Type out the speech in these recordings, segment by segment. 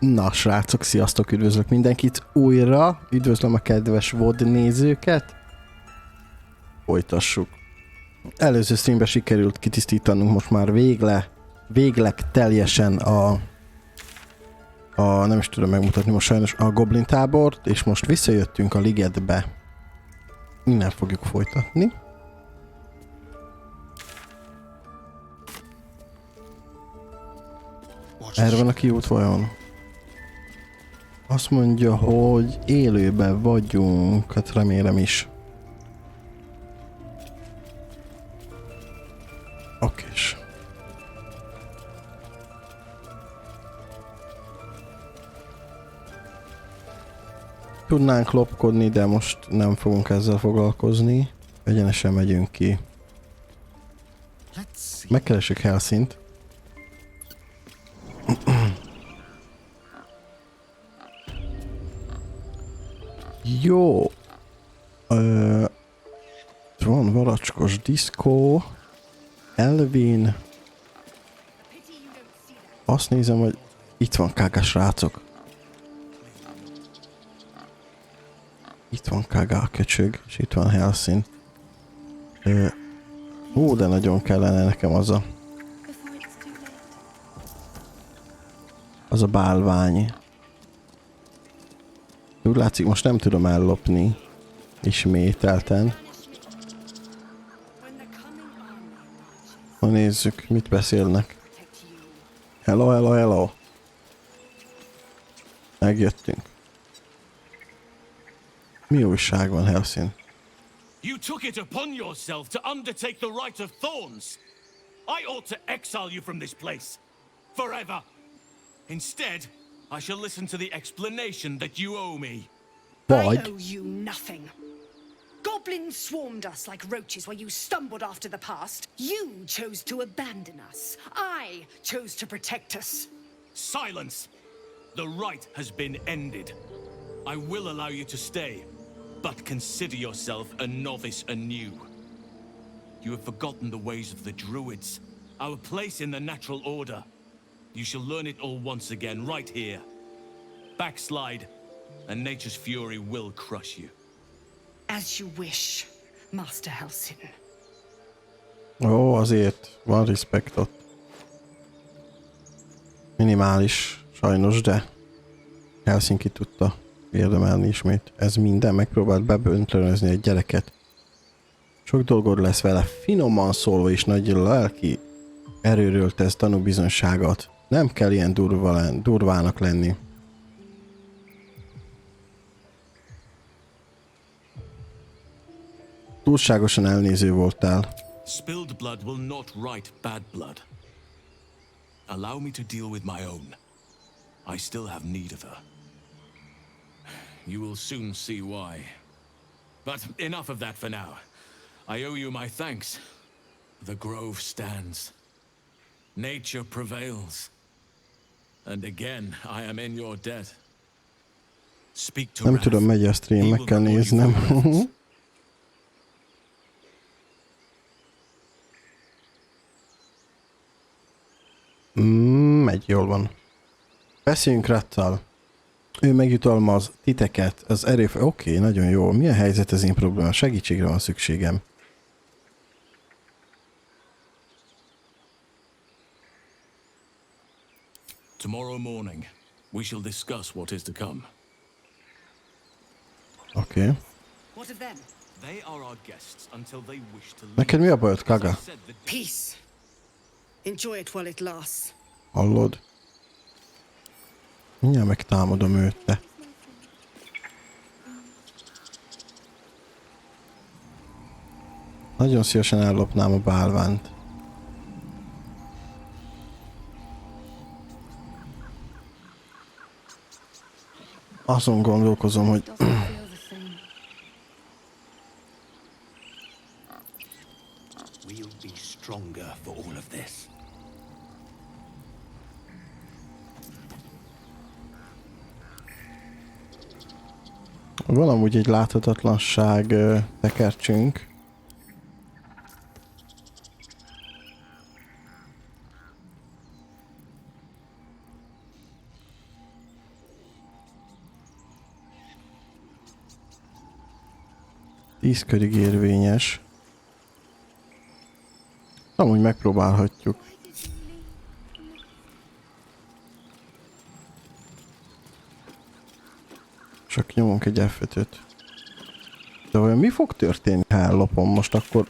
Na srácok, sziasztok, üdvözlök mindenkit újra, üdvözlöm a kedves VOD nézőket. Folytassuk. Előző streamben sikerült kitisztítanunk most már végleg teljesen a nem is tudom megmutatni most sajnos a Goblin tábort, és most visszajöttünk a ligetbe. Innen fogjuk folytatni. Erre van a kiút vajon? Azt mondja, hogy élőben vagyunk, hát remélem is. Okés. Tudnánk lopkodni, de most nem fogunk ezzel foglalkozni. Egyenesen megyünk ki. Megkeresek Helszint. Jó. Van varacskos diszkó. Elvin. Azt nézem, hogy itt van Kága, srácok. Itt van Kága a köcsög, és itt van Helszín. De nagyon kellene nekem az a bálvány. Úgy látszik, most nem tudom ellopni ismételten. Na nézzük, mit beszélnek. Hello, hello, hello. Megjöttünk. Mi újság van, Helszín? You took it upon yourself to undertake the Rite of Thorns. I ought to exile you from this place. Forever. Instead, I shall listen to the explanation that you owe me. Vagy... I owe you nothing. Goblins swarmed us like roaches while you stumbled after the past. You chose to abandon us. I chose to protect us. Silence! The rite has been ended. I will allow you to stay, but consider yourself a novice anew. You have forgotten the ways of the druids, our place in the natural order. You shall learn it all once again, right here. Backslide, and nature's fury will crush you. As you wish, Master Helsin. Ó, azért van respekt ott. Minimális, sajnos, de Helsinki tudta érdemelni ismét. Ez minden, megpróbált beböntönözni egy gyereket. Sok dolgod lesz vele, finoman szólva és nagy lelki erőről tesz tanúbizonyságot. Nem kell ilyen durvának lenni. Túlságosan elnéző voltál. Spilled blood will not right bad blood. Allow me to deal with my own. I still have need of her. You will soon see why. But enough of that for now. I owe you my thanks. The grove stands. Nature prevails. And again, I am in your debt. Speak to Nem tudom, megy a stream, meg kell néznem. Megy, jól van. Beszéljünk Rattal. Ő megjutalmaz titeket az Oké, nagyon jó. Mi a helyzet az én probléma? Segítségre van szükségem. Tomorrow morning, we shall discuss what is to come. Oké. What of them? They are our guests until they wish to leave. Neked mi a bajod, Kaga? Peace. Enjoy it while it lasts. Hallod? Mindjárt megtámadom őt, te. Nagyon szívesen ellopnám a bálványt. Azon gondolkozom, hogy... We'll be stronger for all of this. Van amúgy egy láthatatlanság tekercsünk. 10 körig érvényes. Amúgy megpróbálhatjuk. Csak nyomunk egy F5-öt. De vajon mi fog történni, ha ellopom most akkor?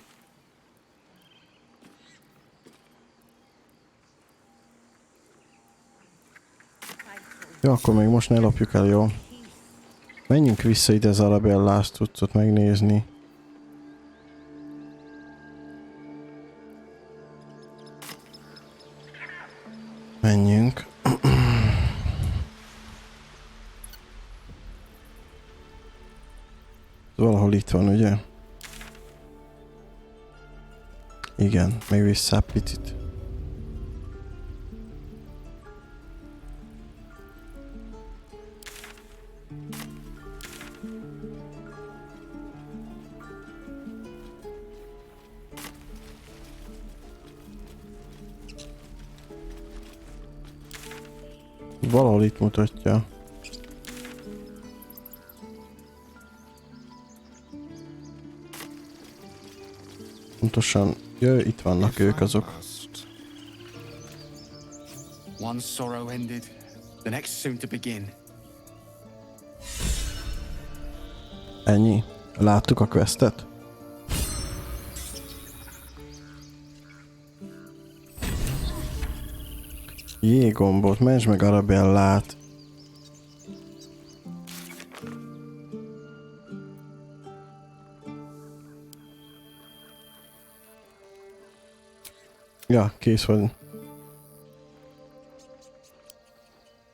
Jó, akkor még most ne lopjuk el, jó? Menjünk vissza ide az Arabellás cuccot megnézni. Menjünk. Valahol itt van, ugye? Igen, még vissza picit. Valahol itt mutatja. Pontosan, jöjj, itt vannak ők azok. One sorrow ended, the next soon to begin. Ennyi? Láttuk a questet? Jégombot, menj meg Arabellát. Ja, kész vagy.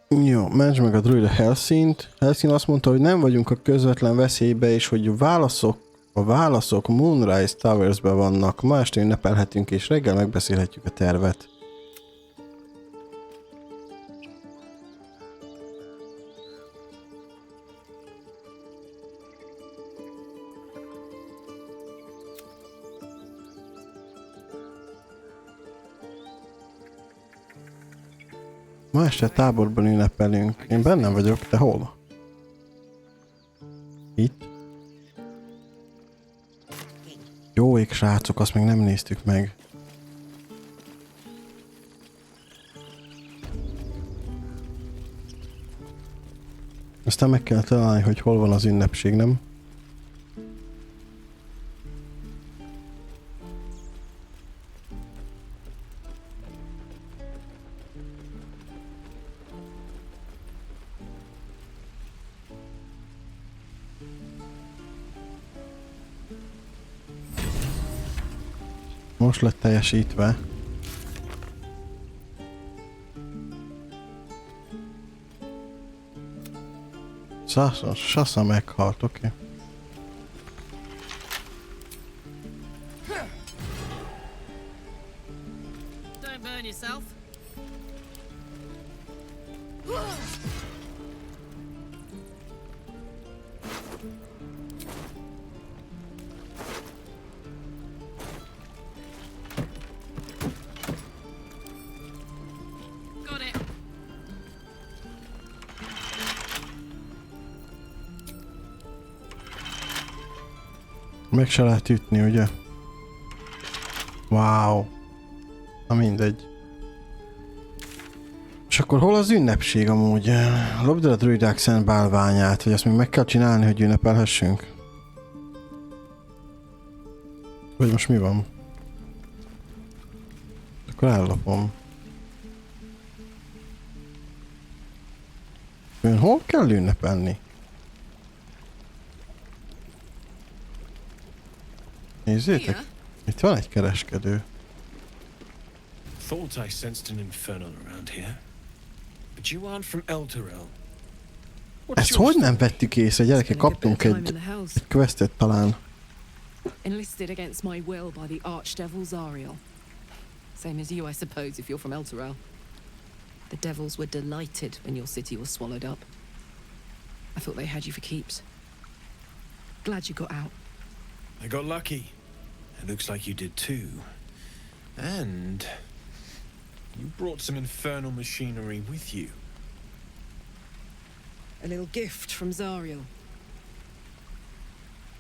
Jó, menj meg a druida Helszint. Helszín azt mondta, hogy nem vagyunk a közvetlen veszélybe, és hogy a válaszok Moonrise Towers-be vannak. Ma este ünnepelhetünk, és reggel megbeszélhetjük a tervet. Ma este táborban ünnepelünk. Én bennem vagyok, de hol? Itt? Jó ég, srácok, azt még nem néztük meg. Aztán meg kell találni, hogy hol van az ünnepség, nem? Most lett teljesítve. Sassa meghalt, oké. Okay. Don't burn yourself. Got it. Meg se lehet ütni, ugye? Wow. Na mindegy. És akkor hol az ünnepség amúgy? Lopd el a druidák szent bálványát, vagy azt még meg kell csinálni, hogy ünnepelhessünk? Vagy most mi van? Akkor ellopom. Ön hol kell ünnepelni? Nézzétek, itt van egy kereskedő. Thought I sensed an infernal around here. But you aren't from Elturel. Ezt hogy nem vettük észre, gyerekek? Kaptunk egy questet talán. Enlisted against my will by the Archdevil Zariel. Same as you, I suppose, if you're from Elturel. The devils were delighted when your city was swallowed up. I thought they had you for keeps. Glad you got out. I got lucky. It looks like you did too. And you brought some infernal machinery with you. A little gift from Zariel.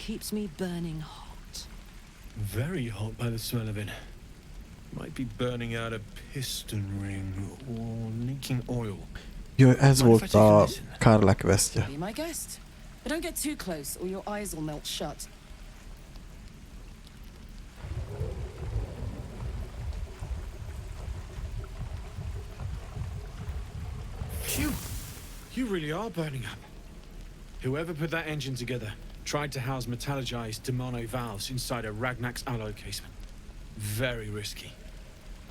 keeps me burning hot. Very hot by the smell of it. Might be burning out a piston ring or leaking oil. Jó, ez volt a Karlak vesztje. Be my guest. But don't get too close or your eyes will melt shut. Phew! You really are burning up. Whoever put that engine together tried to house metallurgized Demono valves inside a Ragnak's alloy casement. Very risky.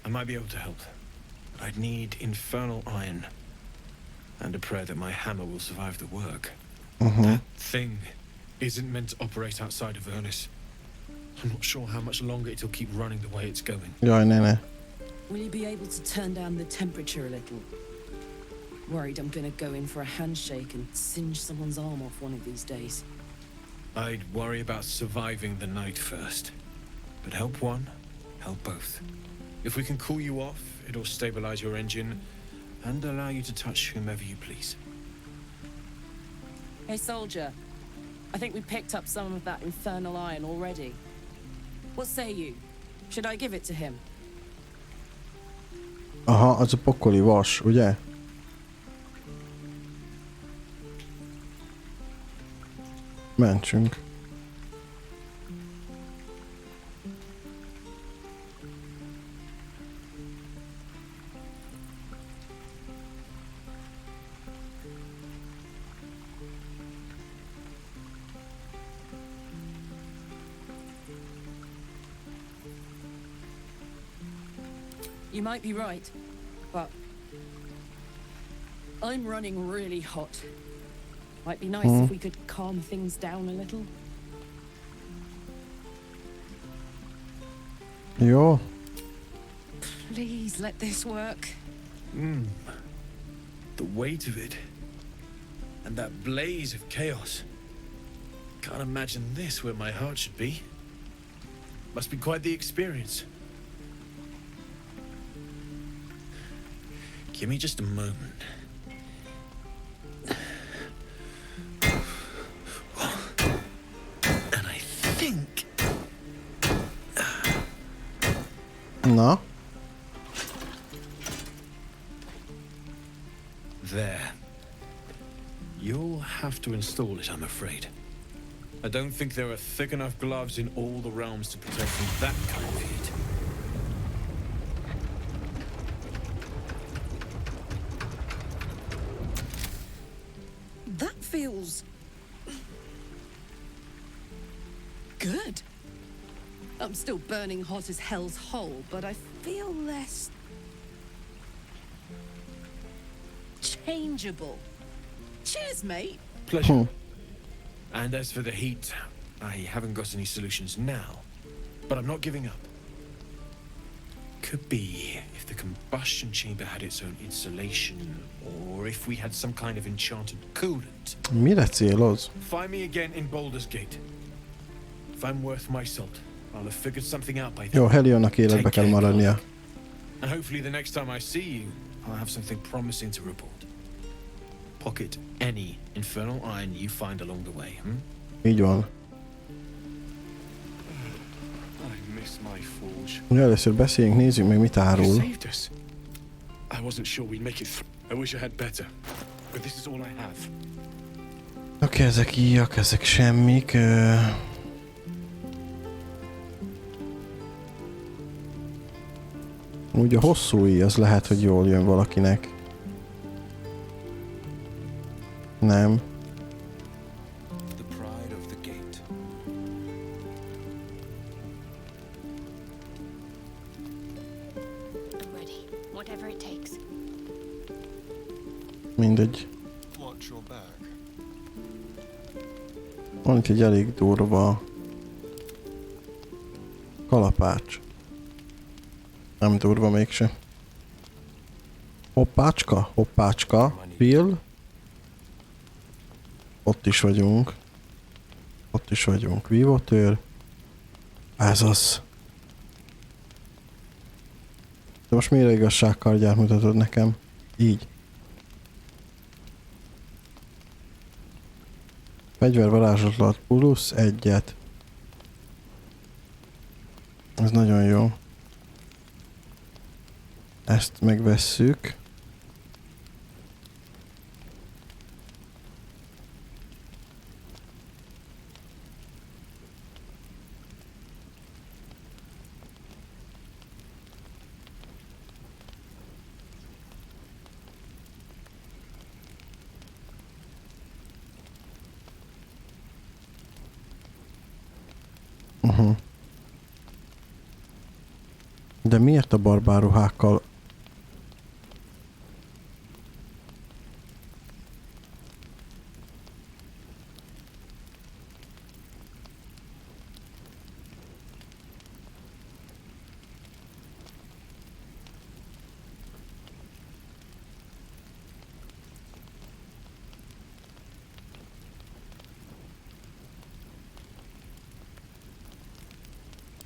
I might be able to help, but I'd need infernal iron. And a prayer that my hammer will survive the work. That thing isn't meant to operate outside of Vernus. I'm not sure how much longer it'll keep running the way it's going. Jaj, ne. Will you be able to turn down the temperature a little? Worried I'm gonna go in for a handshake and singe someone's arm off one of these days. I'd worry about surviving the night first. But help one, help both. If we can cool you off, it'll stabilize your engine and allow you to touch whomever you please. Hey, soldier. I think we picked up some of that infernal iron already. What say you? Should I give it to him? Aha, az a pokoli vas, ugye? Mentsünk. You might be right, but I'm running really hot. Might be nice if we could calm things down a little. Jó. Please let this work. The weight of it. And that blaze of chaos. Can't imagine this where my heart should be. Must be quite the experience. Give me just a moment. And I think... Na? There. You'll have to install it, I'm afraid. I don't think there are thick enough gloves in all the realms to protect from that kind of heat. That feels... good. I'm still burning hot as hell's hole, but I feel less... changeable. Cheers, mate. Pleasure. And as for the heat, I haven't got any solutions now, but I'm not giving up. Could be if the combustion chamber had its own insulation, or if we had some kind of enchanted coolant. Mire céloz? Find me again in Baldur's Gate. If I'm worth my salt, I'll have figured something out by then. Jó, Helionnak életbe kell maradnia. And hopefully the next time I see you, I'll have something promising to report. Pocket any infernal iron you find along the way, Így van. I miss my forge. Ugye először beszéljünk, nézzük meg mit You árul. saved us. I wasn't sure we'd make it through. I wish I had better, but this is all I have. Oké, ezek íjak, ezek semmik. Úgy a hosszú íj, az lehet, hogy jól jön valakinek. Nem. The pride of the gate. I'm ready. Whatever it takes. Mindegy. Watch your back. Van itt egy elég durva kalapács. Nem durva mégse. Hoppácska, hoppácska. Bill. Ott is vagyunk. Ott is vagyunk. Vívótőr. Ez az. De most miért igazságkardját mutatod nekem? Így. Fegyver varázslat plusz 1-et. Ez nagyon jó. Ezt megvesszük. De miért a barbáruhákkal?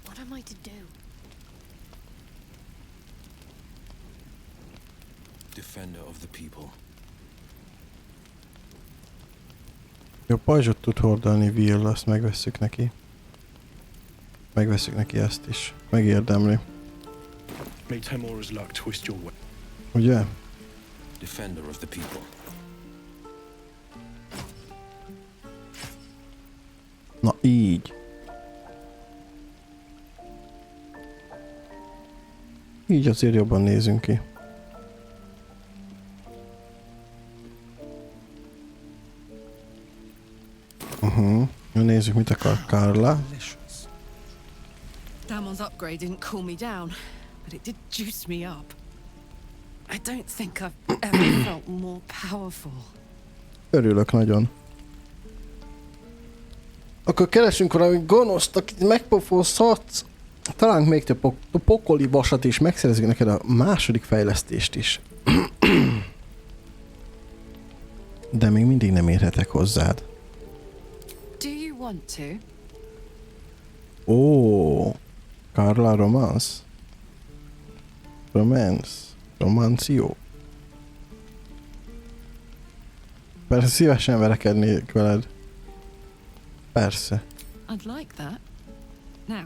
What am I to do? Defender of the people. Jó, pajzsot tud hordani Will, azt megvesszük neki. Megvesszük neki ezt is. Megérdemli. May Temora's luck twist your way. Ugye? Defender of the people. Na így. Így azért jobban nézünk ki. Nézzük, mit akar Carla. Damon's upgrade didn't cool me down, but it did juice me up. I don't think I've ever felt more powerful. Örülök nagyon. Akkor keresünk valami gonoszt, akit megpofozhatsz. Talán még több pokoli vasat is, megszerezzük neked a második fejlesztést is. De még mindig nem érhetek hozzád. Do you want to? Ó, Carla Romance. Romanció. Persze szívesen verekednék veled. Persze. I'd like that. Now,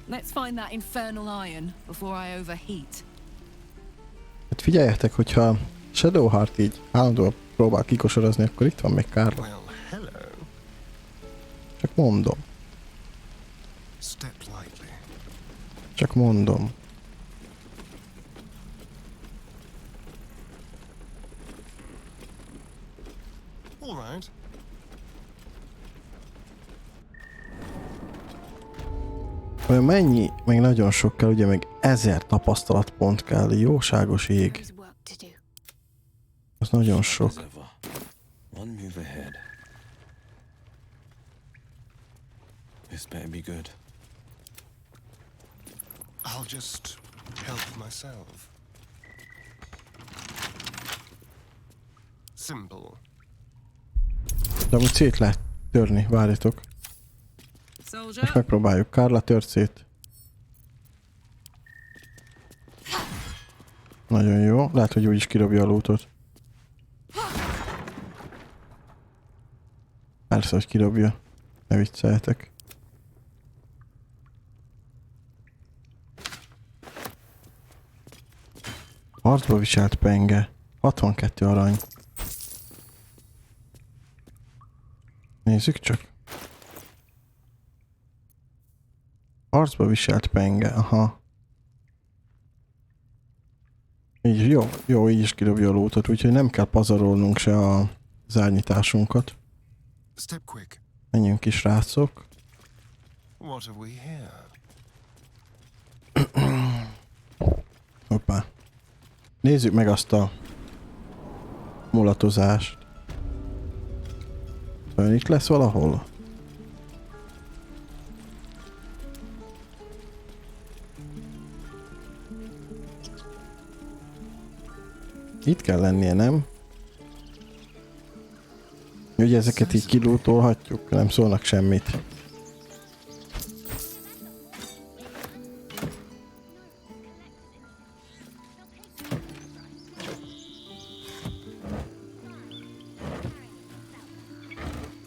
let's find that infernal iron before I overheat. Hát figyeljetek, hogyha Shadowheart így állandóan próbál kikosorozni, akkor itt van még Carla. Well, hello. Csak mondom. Step lightly. Csak mondom. All right. Olyan mennyi, meg nagyon sok kell, ugye meg 1000 tapasztalatpont kell, jóságos ég. There's work to do. Az nagyon sok. As ever. One move ahead. This better be good. I'll just help myself. Simple. De amúgy szét lehet törni, várjatok. Most Soldier, megpróbáljuk. Carla tört szét. Nagyon jó. Lehet, hogy úgyis kirobja a lootot. Persze, hogy kirobja. Ne vicceljetek. Harcba viselt penge. 62 arany. Nézzük csak. Harcba viselt penge, aha. Így jó, jó, így is kidobja a lootot, úgyhogy nem kell pazarolnunk se a zárnyitásunkat. Step quick. Menjünk is, rácok. What have we here? Hoppá. Nézzük meg azt a mulatozást. Ön itt lesz valahol? Itt kell lennie, nem? Ugye ezeket így kilútolhatjuk, nem szólnak semmit.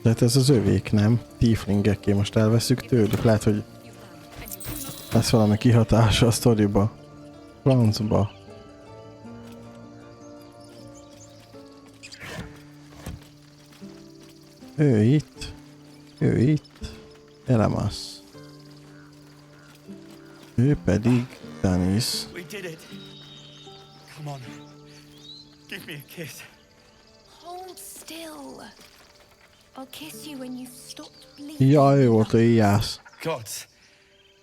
Tehát ez az övék, nem? Tieflingeké, most elveszük tőlük. Lehet, hogy lesz valami kihatása a sztoriba. Francba. Ő itt. Ő itt. Elemasz. Ő pedig Danis. We did it. Come on. Give me a kiss. Hold still. I'll kiss you when you've stopped bleeding. Ja, ő volt a íjász. Gods.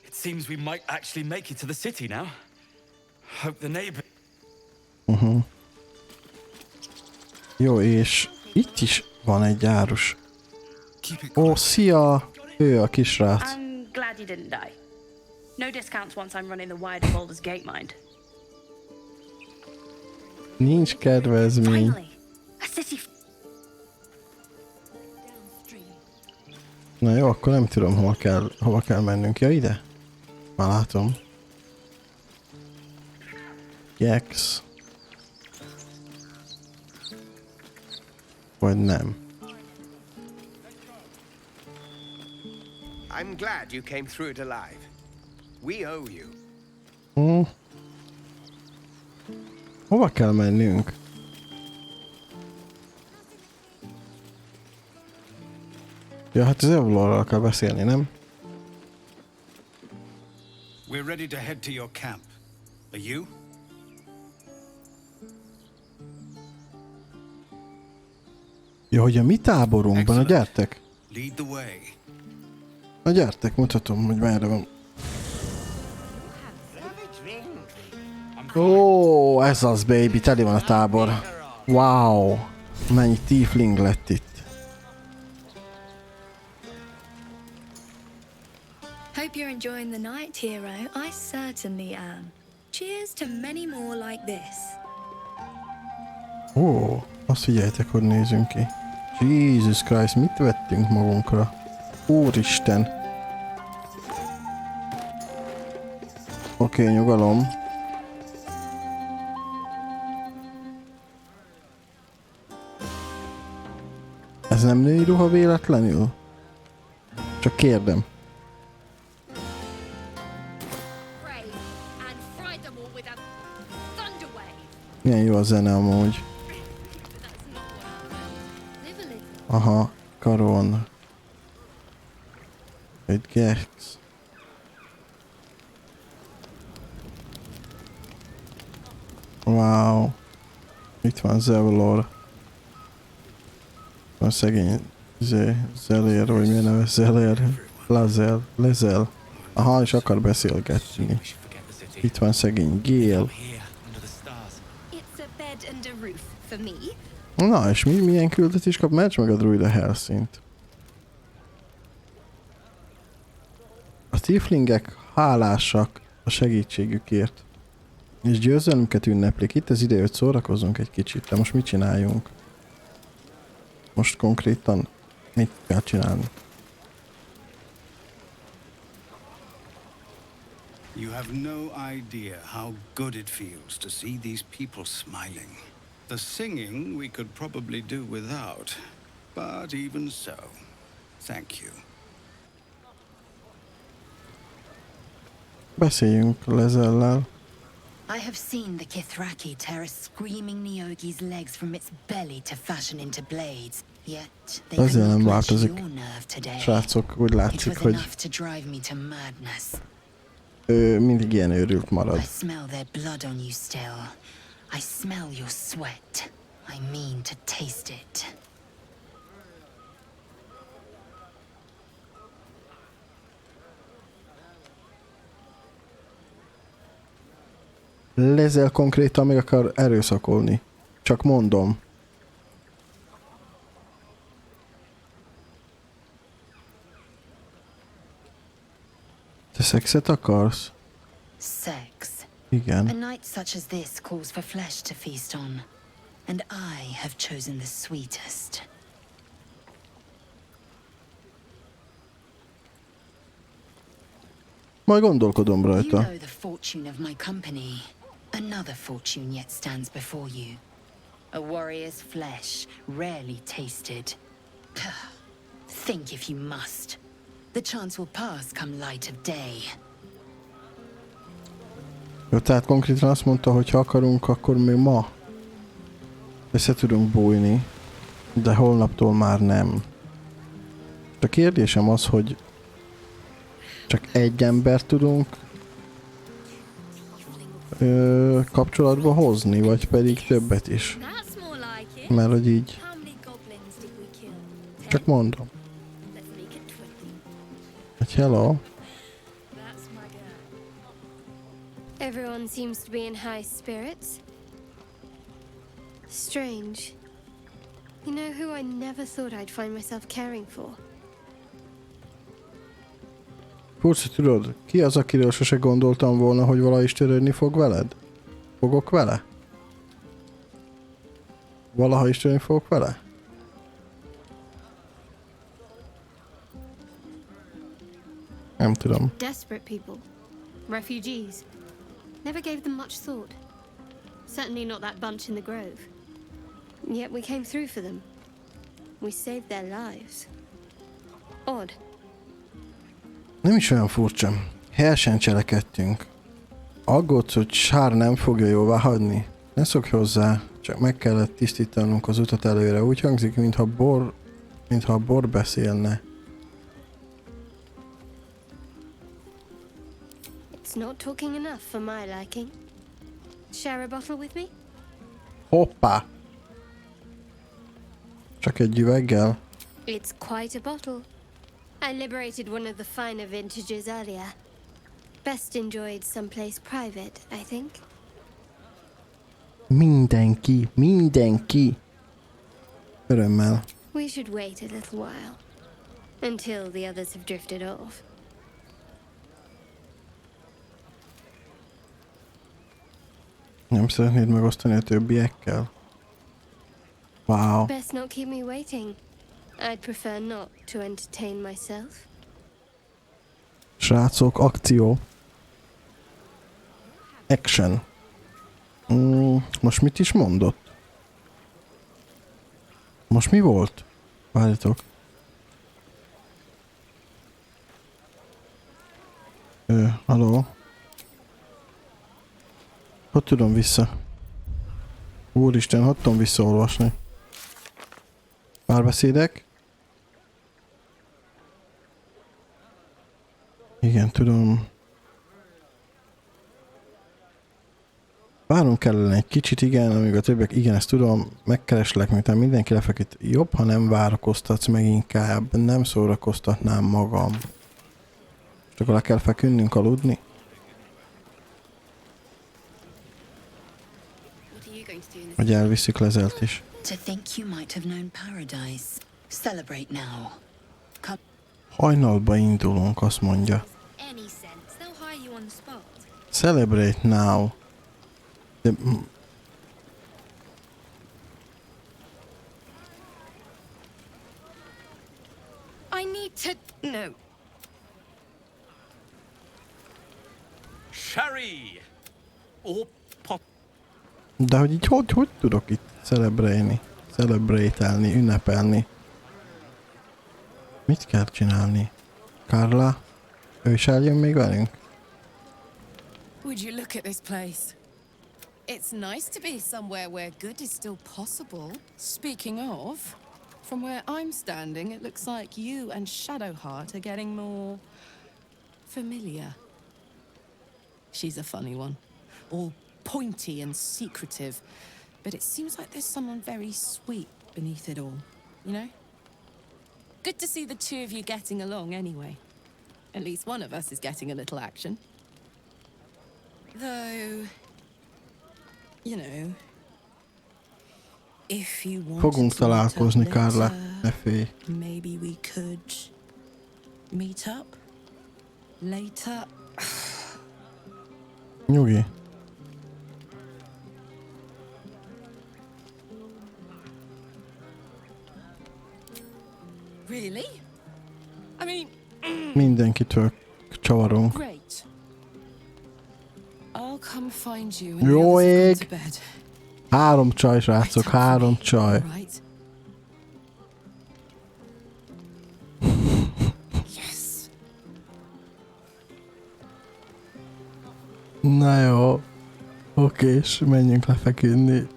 It seems we might actually make it to the city now. Hope the neighbor... Jó, és itt is van egy árus. Ó, szia! Ő a kisrác. I'm glad you didn't die. No discounts once I'm running the wide Baldur's Gate mind. Nincs kedvezmény. Finally, a city. Na jó, akkor nem tudom, hova kell mennünk. Ja, ide? Már látom. Gex. Vagy nem. I'm glad you came through it alive. We owe you. Hova kell mennünk? Ja, hát az Evlorral kell beszélni, nem? We're ready to head to your camp. Are you? Ja, hogy a mi táborunkban, na gyertek! Lead the way. Na gyertek, mutatom, hogy merre van. Ó, ez az, baby, teli van a tábor. Wow, mennyi tiefling lett itt. Hope you're enjoying the night, hero. I certainly am. Cheers to many more like this. Ó, azt figyeljetek, hogy nézünk ki. Jesus Christ, mit vettünk magunkra? Úristen. Oké, nyugalom. Ez nem női ruha véletlenül? Csak kérdem. Milyen jó a zene amúgy. Aha, karon. Egy Gex. Wow. Itt van Zevlor. Van szegény Zelér, vagy milyen neve? Zelér. Lezel. Aha, és akar beszélgetni. Itt van szegény Gél. Na, és milyen küldetés kap? Mencs meg a druida Helszint. A tieflingek hálásak a segítségükért. És győzelmüket ünneplik. Itt az ideje, hogy szórakozzunk egy kicsit. De most mit csináljunk? Most konkrétan mit kell csinálni? You have no idea how good it feels to see these people smiling. The singing we could probably do without, but even so, thank you. Beszéljünk Lezellel. I have seen the Kithraki tear a screaming Neogi's legs from its belly to fashion into blades. Yet they Ezzel nem couldn't match változik. your nerve today. Srácok, úgy It látszik, was hogy enough to drive me to madness. ő mindig ilyen őrült marad. I smell their blood on you still. I smell your sweat. I mean to taste it. Lezel konkrétan meg akar erőszakolni. Csak mondom. Te szexet akarsz? Sex. Igen. A night such as this calls for flesh to feast on. And I have chosen the sweetest. Majd gondolkodom You rajta. know the fortune of my company. Another fortune yet stands before you. A warrior's flesh, rarely tasted. Think if you must. The chance will pass come light of day. Jó, tehát konkrétan azt mondta, hogy ha akarunk, akkor még ma össze tudunk bújni, de holnaptól már nem. A kérdésem az, hogy csak egy embert tudunk kapcsolatba hozni, vagy pedig többet is. Mert hogy így csak mondom. Hogy hello. Everyone seems to be in high spirits. Strange. You know who I never thought I'd find myself caring for? Furcsa, tudod, ki az, akiről sose gondoltam volna, hogy valahogy is törődni fog veled? Fogok vele? Valaha is törődni fogok vele? Nem tudom. Desperate people. Refugees. Never gave them much thought. Certainly not that bunch in the grove. Yet we came through for them. We saved their lives. Odd. Nem is olyan furcsa. Helyesen cselekedtünk. Aggódsz, hogy Sár nem fogja jóvá hagyni. Ne szokj hozzá, csak meg kellett tisztítanunk az utat előre. Úgy hangzik, mintha a bor beszélne. It's not talking enough for my liking. Share a bottle with me? Hoppá! Csak egy üveggel? It's quite a bottle. I liberated one of the finer vintages earlier. Best enjoyed someplace private, I think. Mindenki. Örömmel. We should wait a little while. Until the others have drifted off. Nem szeretnéd megosztani a többiekkel? Wow. Best not keep me waiting. I'd prefer not to entertain myself. Srácok, akció. Action. Most mit is mondott? Most mi volt? Várjatok. Halló? Hogy tudom vissza? Úristen, hogy tudom visszaolvasni? Párbeszédek? Igen, tudom. Várunk kellene egy kicsit, igen, amíg a többiek, igen, ezt tudom, megkereslek, miután mindenki lefeküdt. Jobb, ha nem várakoztatsz meg inkább, nem szórakoztatnám magam. És akkor le kell feküdnünk aludni? Hogy elviszük Lezelt is. To think you might have known paradise. Celebrate now. Come. Hajnalba indulunk, azt mondja. Celebrate now. De... I need to... No. Sherry! Or pop... De hogy így hogy tudok itt celebrételni, ünnepelni? Mit kell csinálni? Carla? Ő is eljön még velünk? Would you look at this place? It's nice to be somewhere where good is still possible. Speaking of, from where I'm standing, it looks like you and Shadowheart are getting more familiar. She's a funny one. All pointy and secretive. But it seems like there's someone very sweet beneath it all, you know? Good to see the two of you getting along anyway. At least one of us is getting a little action. Though, you know, if you want Fogunk találkozni, Carla. Ne félj. Maybe we could meet up later. Nyugi. Really? I mean, Mindenkitől csavarunk. great. I'll come find you when Jó the others ég! have gone to bed. 3 csaj, srácok, 3 csaj. Right? Na jó. Oké, és menjünk lefeküdni.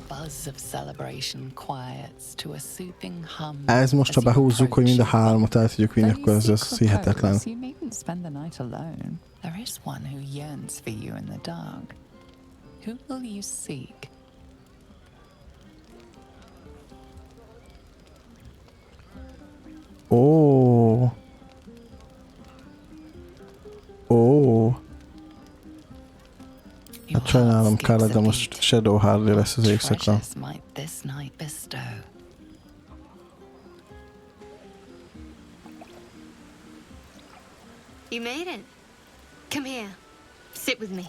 Buzz of celebration quiets to a soothing hum. Ez most, ha behúzzuk, hogy mind a hármat el tudjuk vinni, akkor ez hihetetlen. You needn't spend the night alone. There is one who yearns for you in the dark. Who will you seek? Ó. Ó. Hát sajnálom, Carla, de most Shadow Harley lesz az éjszaka. You made it. Come here. Sit with me.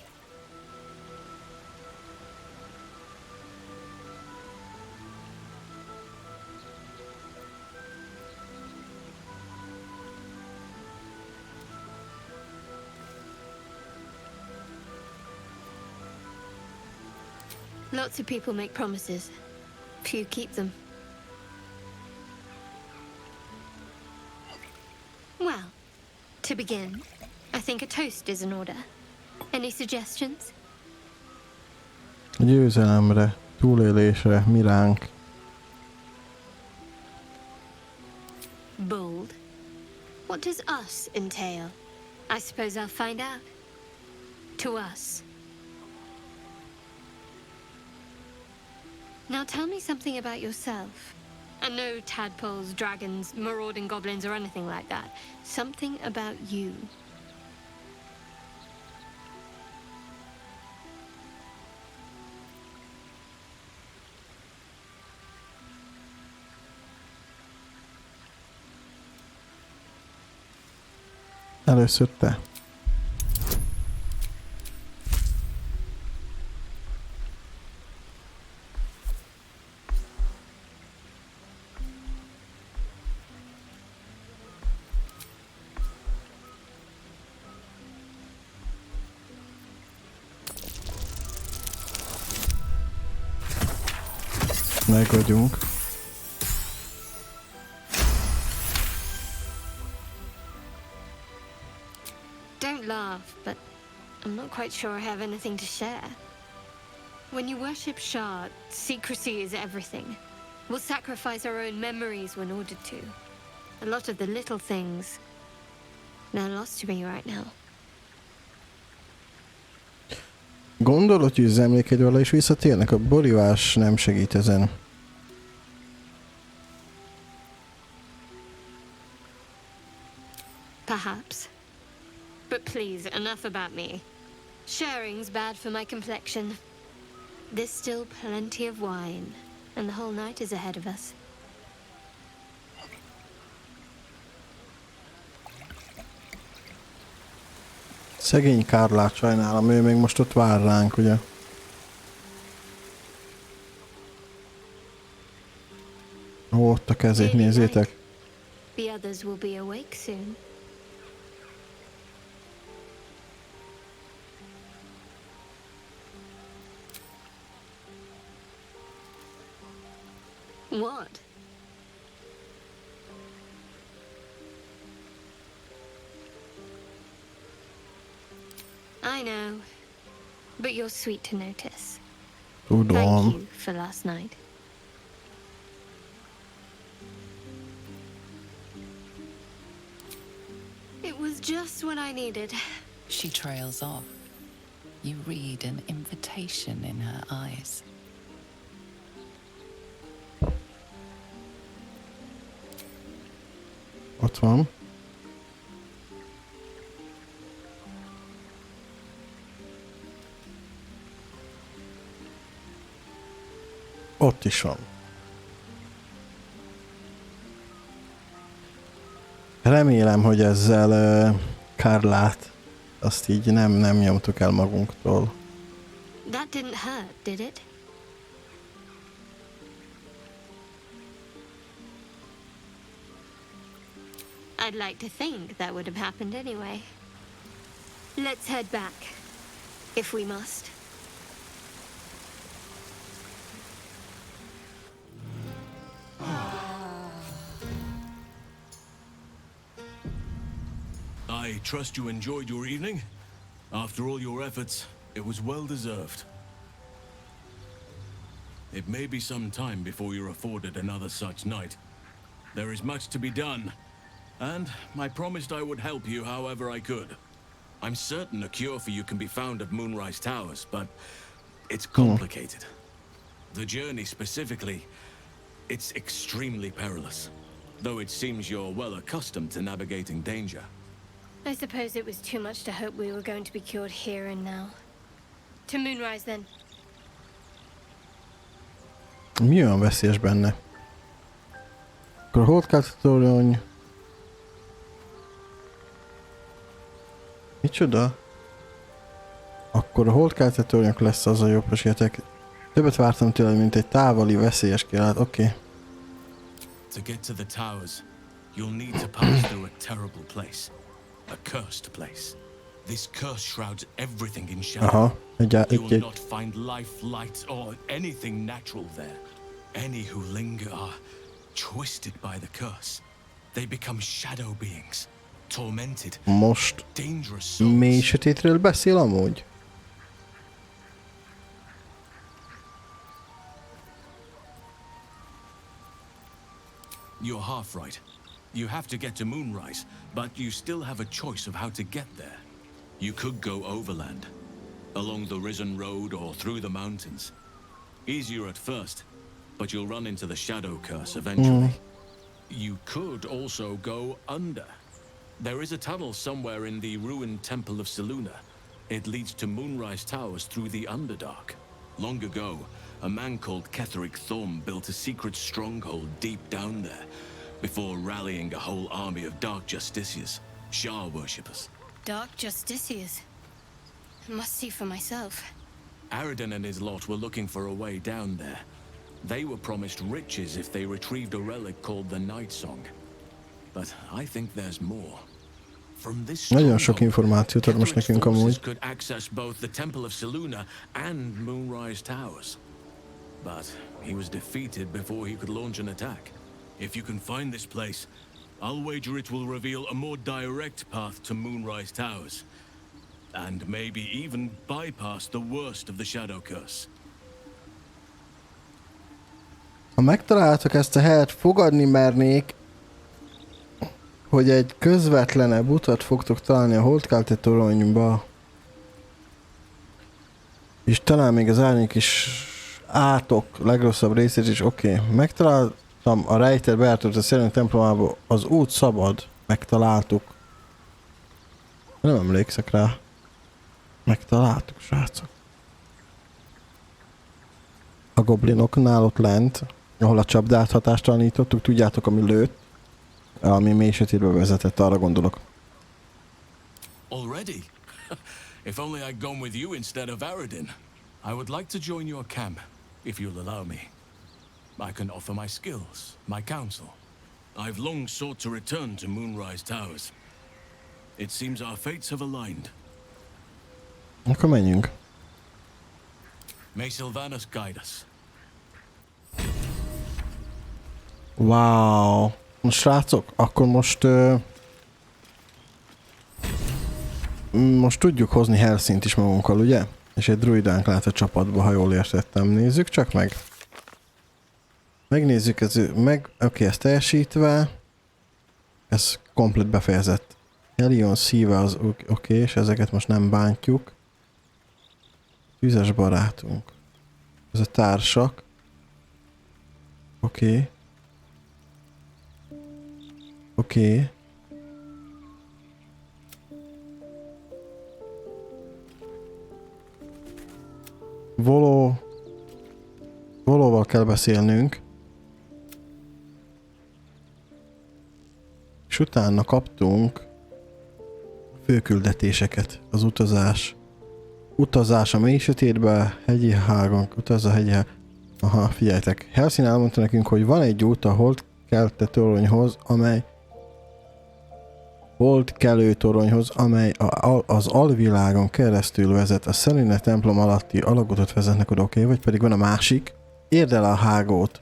Lots of people make promises. Few keep them. Well, to begin, I think a toast is in order. Any suggestions? Győzelemre, túlélésre, mi ránk. Bold. What does us entail? I suppose I'll find out. To us. Now tell me something about yourself. And no tadpoles, dragons, marauding goblins, or anything like that. Something about you. Először te. Meg vagyunk. Don't laugh, but I'm not quite sure I have anything to share. When you worship Shard, secrecy is everything. We'll sacrifice our own memories when ordered to. A lot of the little things, they're lost to me right now. Gondolod, hogy az emlékeid vele is visszatérnek? A borívás nem segít ezen. Perhaps. But please, enough about me. Sharing's bad for my complexion. There's still plenty of wine, and the whole night is ahead of us. Szegény Kárlát sajnálom, ő még most ott vár ránk, ugye? Ó, ott a kezét, nézzétek! The others will be awake soon. What? I know, but you're sweet to notice. Tudom. Thank you for last night. It was just what I needed. She trails off. You read an invitation in her eyes. Ott van. Ott is van. Remélem, hogy ezzel Kárlát azt így nem nyomtuk el magunktól. That didn't hurt, did it? I'd like to think that would have happened anyway. Let's head back, if we must. I trust you enjoyed your evening. After all your efforts, it was well deserved. It may be some time before you're afforded another such night. There is much to be done, and I promised I would help you however I could. I'm certain a cure for you can be found at Moonrise Towers, but it's complicated. The journey specifically, it's extremely perilous, though it seems you're well accustomed to navigating danger. I suppose it was too much to hope we were going to be cured here and now. To Moonrise, then. Mi olyan veszélyes benne? Akkor a holdkeltő torony... Micsoda? Akkor a holdkeltő toronyok lesz az a jobb esélyek. Többet vártam tőle, mint egy távoli veszélyes kiállat. Oké. To get to the towers, you'll need to pass through a terrible place. A cursed place. This curse shrouds everything in shadow. Aha. You will not find life, light, or anything natural there. Any who linger are twisted by the curse. They become shadow beings, tormented, Most dangerous souls. mély sötétről beszél amúgy? You're half right. You have to get to Moonrise, but you still have a choice of how to get there. You could go overland, along the Risen Road or through the mountains. Easier at first, but you'll run into the Shadow Curse eventually. You could also go under. There is a tunnel somewhere in the ruined Temple of Selûne. It leads to Moonrise Towers through the Underdark. Long ago, a man called Ketheric Thorm built a secret stronghold deep down there, before rallying a whole army of Dark Justiciars, Shah worshippers. Dark Justiciars. I must see for myself. Aradin and his lot were looking for a way down there. They were promised riches if they retrieved a relic called the Night Song. But I think there's more. From this Nagyon sok információt ad most nekünk amúgy. could access both the Temple of Selûne and Moonrise Towers. But he was defeated before he could launch an attack. If you can find this place, I'll wager it will reveal a more direct path to Moonrise Towers. And maybe even bypass the worst of the Shadow Curse. Ha megtaláltak ezt a helyet, fogadni mernék, hogy egy közvetlenebb utat fogtok találni a holdkeltő toronyba. És talán még az árnyék is átok legrosszabb részét is. Oké. Megtaláltam a rejtett bejáratot a Szellemi templomából. Az út szabad. Megtaláltuk. Nem emlékszek rá. Megtaláltuk, srácok. A goblinoknál ott lent, ahol a csapdát hatástalanítottuk, tudjátok, ami lőtt, ami mély sötétbe vezetett, arra gondolok. Already? If only I'd gone with you instead of Aradin. I would like to join your camp, if you'll allow me. I can offer my skills, my counsel. I've long sought to return to Moonrise Towers. It seems our fates have aligned. Akkor menjünk. May Sylvanas guide us. Wow. Most srácok, akkor most most tudjuk hozni Helszint is magunkkal, ugye? És egy druidánk lehet a csapatba, ha jól értettem. Nézzük csak meg. Megnézzük, oké, ez teljesítve. Ez komplet befejezett. Helion szíve az oké, és ezeket most nem bántjuk. Tüzes barátunk. Ez a társak. Oké. Oké. Volóval kell beszélnünk. És utána kaptunk főküldetéseket. Az utazás. Utazás a mély sötétbe, hegyi hágon, utaz a hegyi hágon. Aha, figyeljetek. Helszín elmondta nekünk, hogy van egy út a holdkeltő toronyhoz, amely az alvilágon keresztül vezet. A Selûne templom alatti alagutat vezetnek oda, oké? Vagy pedig van a másik. Érd el a hágót.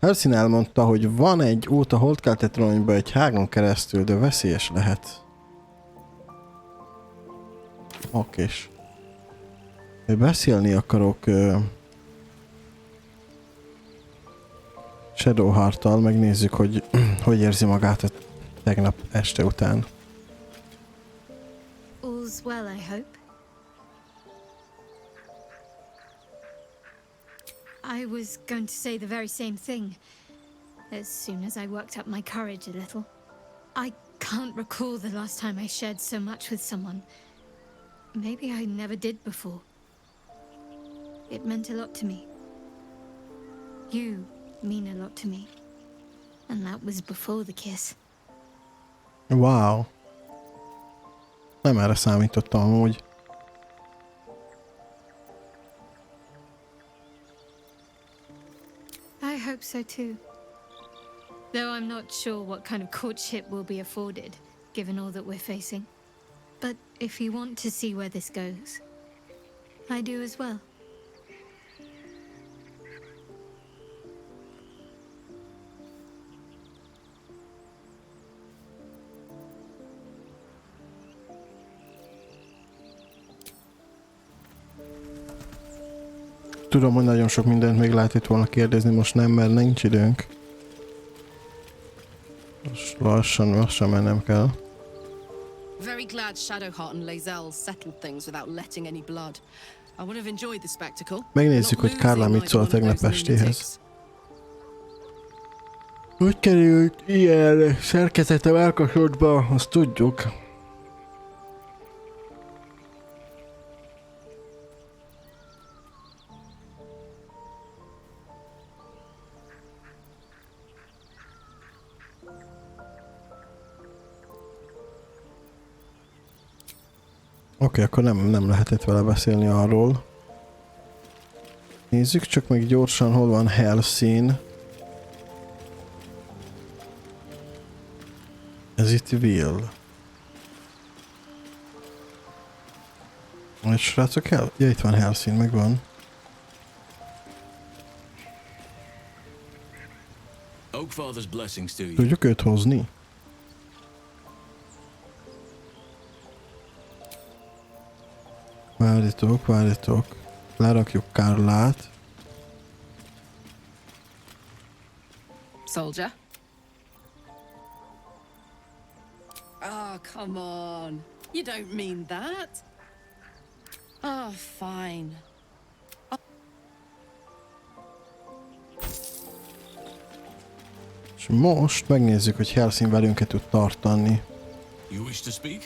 Helszín elmondta, hogy van egy út a holdkeltő toronyba egy hágon keresztül, de veszélyes lehet. Okés. Beszélni akarok Shadowheart-tal, megnézzük, hogy hogy érzi magát a tegnap este után. All's well, I hope. I was going to say the very same thing as soon as I worked up my courage a little. I can't recall the last time I shared so much with someone. Maybe I never did before. It meant a lot to me. You mean a lot to me. And that was before the kiss. Wow. Nem erre számítottam amúgy. I hope so too. Though I'm not sure what kind of courtship will be afforded, given all that we're facing. But if you want to see where this goes, I do as well. Tudom, hogy nagyon sok mindent még lehet itt volna kérdezni, most nem, mert nincs időnk. Most lassan mennem kell. Very glad Shadowheart and Lae'zel settled things without letting any blood. I would have enjoyed the spectacle. Megnézzük, hogy Carla mit szól tegnap estéhez. Hogy került ilyen szerkezete Melkosodba, azt tudjuk. Oké, akkor nem lehetett vele beszélni arról. Nézzük csak meg gyorsan, hol van Hellszín. Ez itt Will. És srácok, ja, itt van Hellszín, megvan. Oakfather's blessings to you. Tudjuk őt hozni? Várjatok. Lerakjuk Carlát. Soldier. Oh, come on. You don't mean that. Oh, fine. És most megnézzük, hogy Hellszín velünket tud tartani. You wish to speak?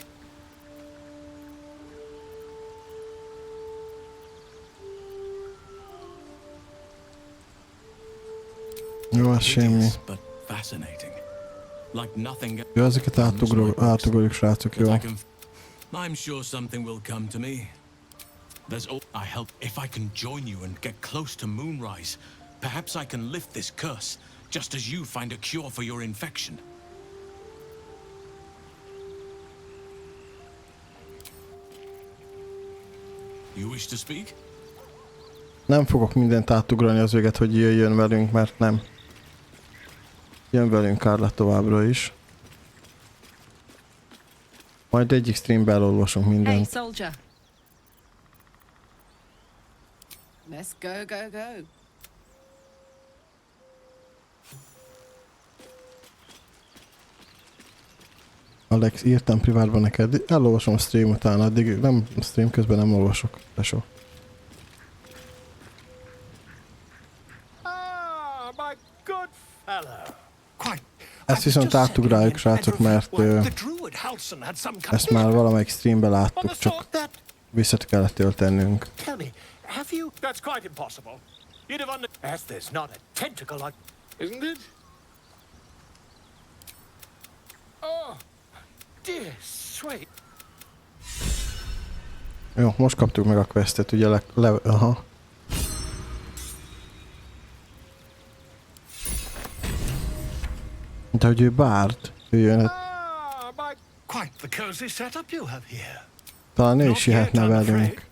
Jó, az semmi. Jó, ezeket átugorjuk, srácok, jó. I'm sure something will come to me. There's all I help if I can join you and get close to Moonrise. Perhaps I can lift this curse, just as you find a cure for your infection. You wish to speak? Nem fogok mindent átugrani az véget, hogy jöjjön velünk, mert nem. Jön velünk Carla továbbra is. Majd egyik streamben elolvasunk mindent. Hey, soldier. Let's go. Alex, írtam privátban neked, elolvasom a stream után, addig nem, a stream közben nem olvasok, tesó. Ezt viszont átugráljuk, srácok, mert ezt már valamelyik streamben láttuk, csak visszat kellett töltenünk. Jó, most kaptuk meg a questet, ugye aha. De hogy ő Bard, ő jön. Talán ő is jöhetne velünk.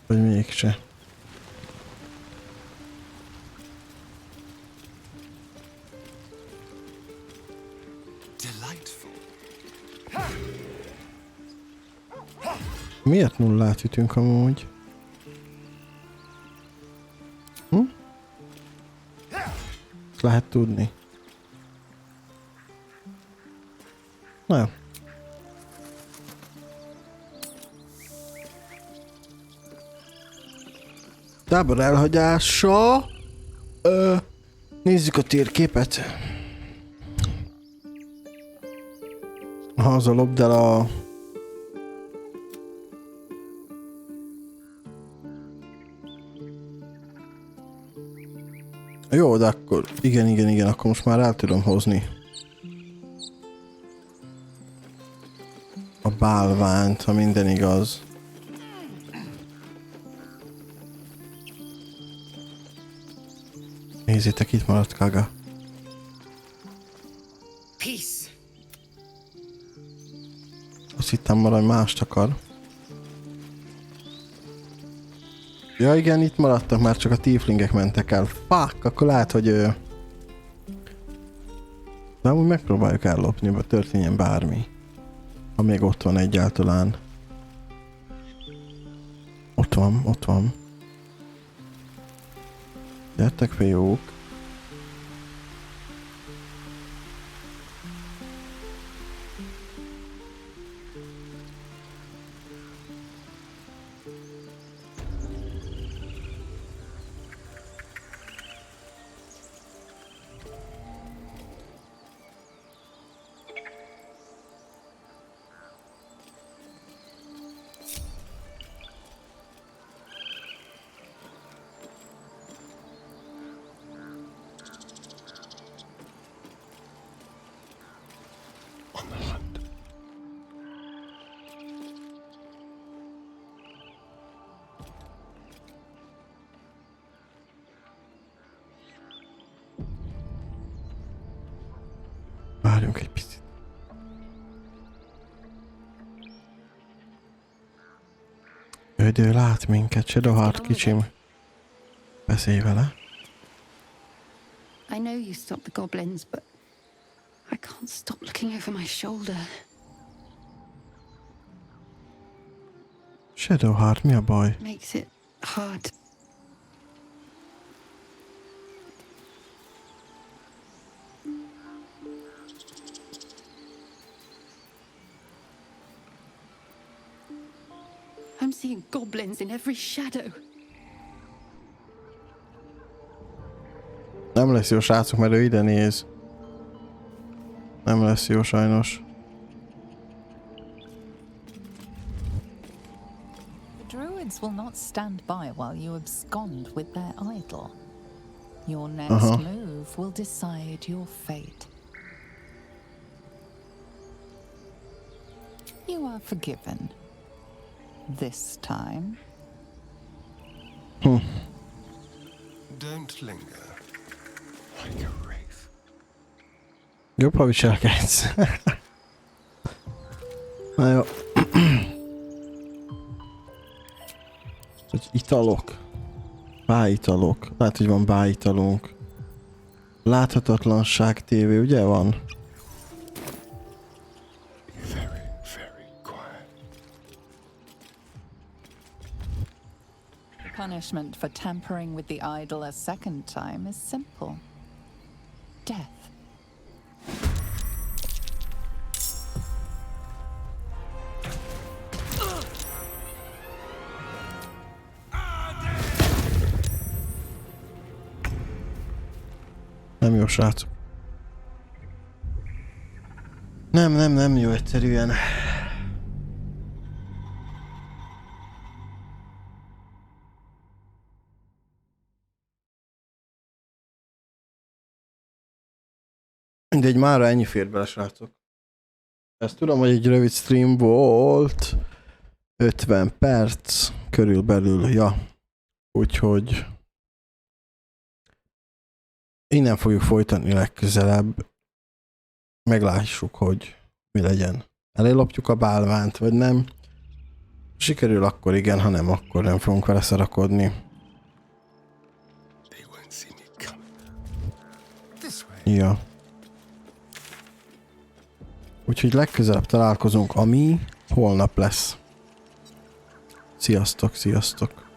Vagy mégse. Miért nullát ütünk amúgy? Ezt lehet tudni. Na jó. Tábor elhagyása. Nézzük a térképet. Az a lopd el a... Jó, de akkor igen, akkor most már el tudom hozni a bálványt, ha minden igaz. Nézzétek, itt maradt Kaga. Peace. Azt hittem valami mást akar. Ja igen, itt maradtak, már csak a tieflingek mentek el. Fuck, akkor lehet, hogy... De amúgy megpróbáljuk ellopni, vagy történjen bármi. Ha még ott van egyáltalán. Ott van. Gyertek fiúk. Várjunk egy picit. Ő lát minket, Shadowheart kicsim. Beszélj vele. I know you stopped the goblins, but I can't stop looking over my shoulder. Shadowheart, mi a baj? Makes it hard. I'm seeing goblins in every shadow. Nem lesz jó, srácok, mert ő ide néz. Nem lesz jó, sajnos. The druids will not stand by while you abscond with their idol. Your next move will decide your fate. You are forgiven. This time. Don't linger. Like a wraith. Jobb, ha viselkedsz. Na jó. Hogy italok. Báitalok. Lehet, hogy van báitalunk. Láthatatlanság tévé, ugye van? Punishment for tampering with the idol a second time is simple. Death. Nem jó, srácok. Nem jó egyszerűen. Mindegy, mára ennyi fér bele, srácok. Ezt tudom, hogy egy rövid stream volt. 50 perc körülbelül, ja. Úgyhogy innen fogjuk folytatni legközelebb. Meglássuk, hogy mi legyen. Elélopjuk a bálvánt, vagy nem. Sikerül, akkor igen, ha nem, akkor nem fogunk vele szarakodni. Ja. Úgyhogy legközelebb találkozunk, ami holnap lesz. Sziasztok, sziasztok.